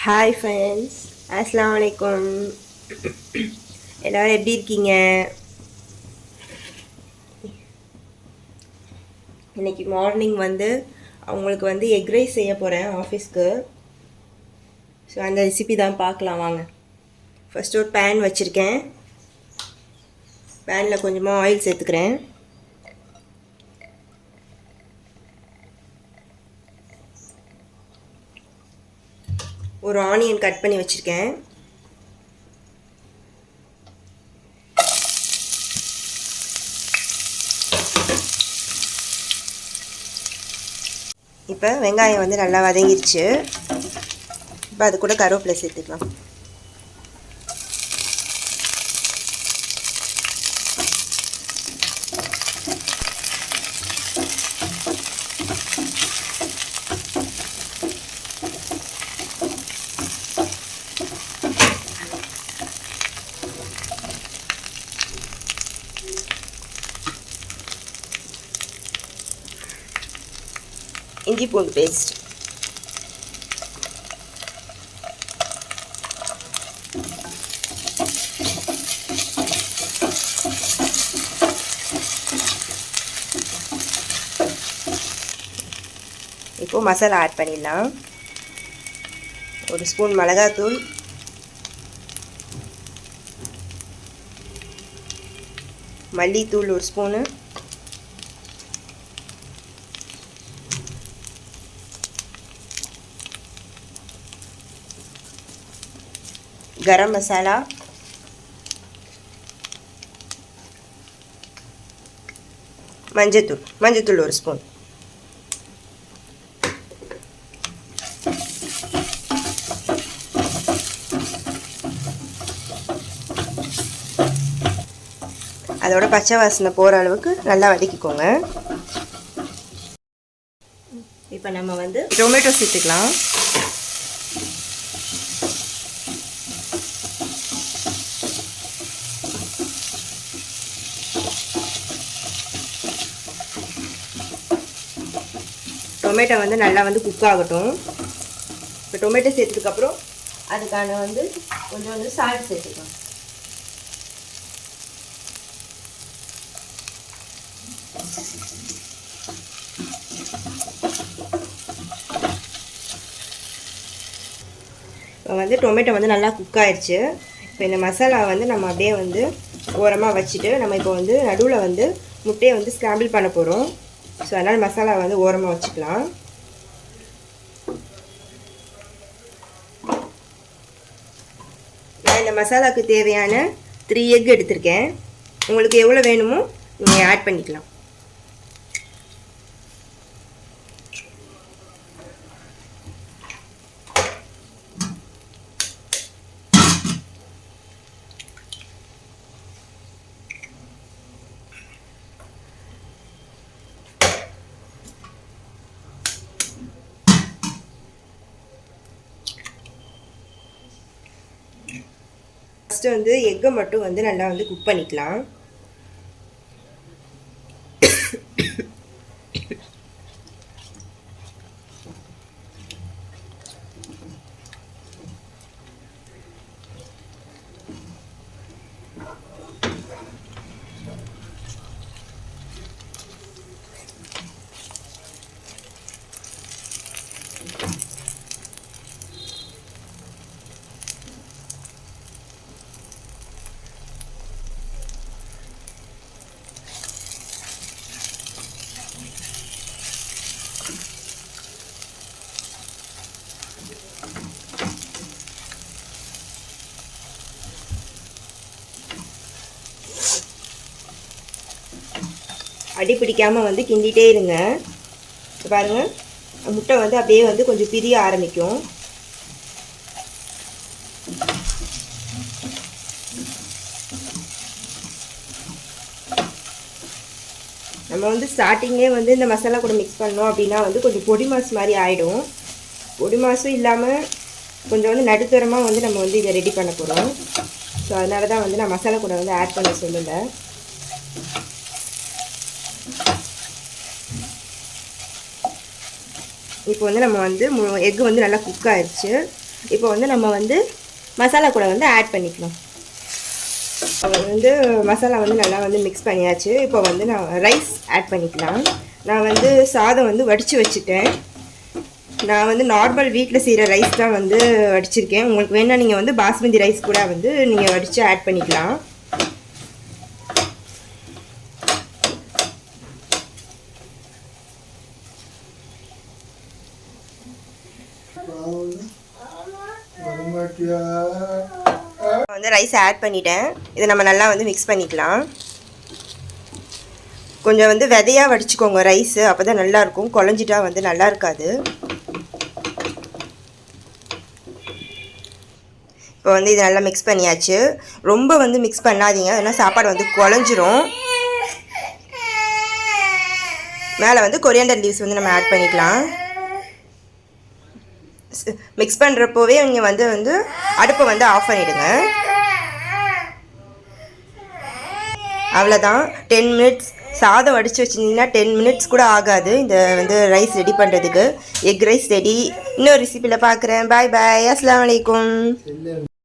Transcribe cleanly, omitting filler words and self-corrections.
Hi friends, அஸ்ஸலாமு அலைக்கும். எல்லோரும் எப்படி இருக்கீங்க? இன்றைக்கி மார்னிங் வந்து அவங்களுக்கு வந்து எக் ரைஸ் செய்ய போகிறேன் ஆஃபீஸ்க்கு. ஸோ அந்த ரெசிபி தான் பார்க்கலாம் வாங்க. ஃபஸ்ட்டு ஒரு பேன் வச்சுருக்கேன். பேனில் கொஞ்சமாக ஆயில் சேர்த்துக்கிறேன். ஒரு ஆனியன் கட் பண்ணி வச்சுருக்கேன். இப்போ வெங்காயம் வந்து நல்லா வதங்கிருச்சு. இப்போ அது கூட கருவேப்பிலை சேர்த்துக்கலாம். இஞ்சி பூண்டு பேஸ்ட், இப்போ மசாலா ஆட் பண்ணிடலாம். ஒரு ஸ்பூன் மிளகாத்தூள், மல்லித்தூள் ஒரு ஸ்பூனு, கரம் மசாலா, மஞ்சத்தூள் ஒரு ஸ்பூன். அதோட பச்சை வாசனை போகிற அளவுக்கு நல்லா வதக்கிக்கோங்க. இப்போ நம்ம வந்து டொமேட்டோ சேர்த்துக்கலாம். டொமேட்டோ வந்து நல்லா வந்து குக் ஆகட்டும். இப்போ டொமேட்டோ சேர்த்ததுக்கப்புறம் அதுக்கான வந்து கொஞ்சம் வந்து சால்ட் சேர்த்துக்கலாம். இப்போ வந்து டொமேட்டோ வந்து நல்லா குக் ஆயிடுச்சு. இப்போ இந்த மசாலா வந்து நம்ம அப்படியே வந்து ஓரமாக வச்சுட்டு நம்ம இப்போ வந்து நடுவில் வந்து முட்டையை வந்து ஸ்க்ராம்பிள் பண்ண போகிறோம். ஸோ அதனால் மசாலா வந்து ஓரமாக வச்சுக்கலாம். நான் இந்த மசாலாவுக்கு தேவையான 3 எக் எடுத்திருக்கேன். உங்களுக்கு எவ்வளோ வேணுமோ நீங்கள் ஆட் பண்ணிக்கலாம். ஃபஸ்ட்டு வந்து எக்கை மட்டும் வந்து நல்லா வந்து குக் பண்ணிக்கலாம். அடி பிடிக்காமல் வந்து கிண்டிகிட்டே இருங்க. பாருங்கள், முட்டை வந்து அப்படியே வந்து கொஞ்சம் பிரிய ஆரம்பிக்கும். நம்ம வந்து ஸ்டார்டிங்கே வந்து இந்த மசாலா கூட மிக்ஸ் பண்ணோம் அப்படின்னா வந்து கொஞ்சம் பொடி மாஸ் மாதிரி ஆகிடும். பொடி மாசும் இல்லாமல் கொஞ்சம் வந்து நடுத்தரமாக வந்து நம்ம வந்து இதை ரெடி பண்ண போகிறோம். ஸோ அதனால தான் வந்து நான் மசாலா கூட வந்து ஆட் பண்ண சொல்லலை. இப்போ வந்து நம்ம வந்து எக்கு வந்து நல்லா குக் ஆயிடுச்சு. இப்போ வந்து நம்ம வந்து மசாலா கூட வந்து ஆட் பண்ணிக்கலாம். வந்து மசாலா வந்து நல்லா வந்து மிக்ஸ் பண்ணியாச்சு. இப்போ வந்து நான் ரைஸ் ஆட் பண்ணிக்கலாம். நான் வந்து சாதம் வந்து வடித்து வச்சுட்டேன். நான் வந்து நார்மல் வீட்டில் செய்கிற ரைஸ் தான் வந்து வடிச்சிருக்கேன். உங்களுக்கு வேணால் நீங்கள் வந்து பாஸ்மதி ரைஸ் கூட வந்து நீங்கள் வடித்து ஆட் பண்ணிக்கலாம். வந்து ரைஸ் ஆட் பண்ணிட்டேன். இதை நம்ம நல்லா வந்து மிக்ஸ் பண்ணிக்கலாம். கொஞ்சம் வந்து விதையாக வடிச்சுக்கோங்க ரைஸு, அப்போ தான் நல்லாயிருக்கும். குழஞ்சிட்டா வந்து நல்லா இருக்காது. இப்போ வந்து இது நல்லா மிக்ஸ் பண்ணியாச்சு. ரொம்ப வந்து மிக்ஸ் பண்ணாதீங்க, ஏன்னா சாப்பாடு வந்து குழஞ்சிரும். மேலே வந்து கொரியாண்டர் லீவ்ஸ் வந்து நம்ம ஆட் பண்ணிக்கலாம். மிக்ஸ் பண்ணுறப்போவே நீங்கள் வந்து அடுப்பை வந்து ஆஃப் பண்ணிவிடுங்க. அவ்வளோதான். 10 மினிட்ஸ் சாதம் வடித்து வச்சுருந்தீங்கன்னா 10 மினிட்ஸ் கூட ஆகாது இந்த வந்து ரைஸ் ரெடி பண்ணுறதுக்கு. Egg rice ready. இன்னொரு ரெசிபியில் பார்க்குறேன். பாய் பாய். அஸ்ஸலாமு அலைக்கும்.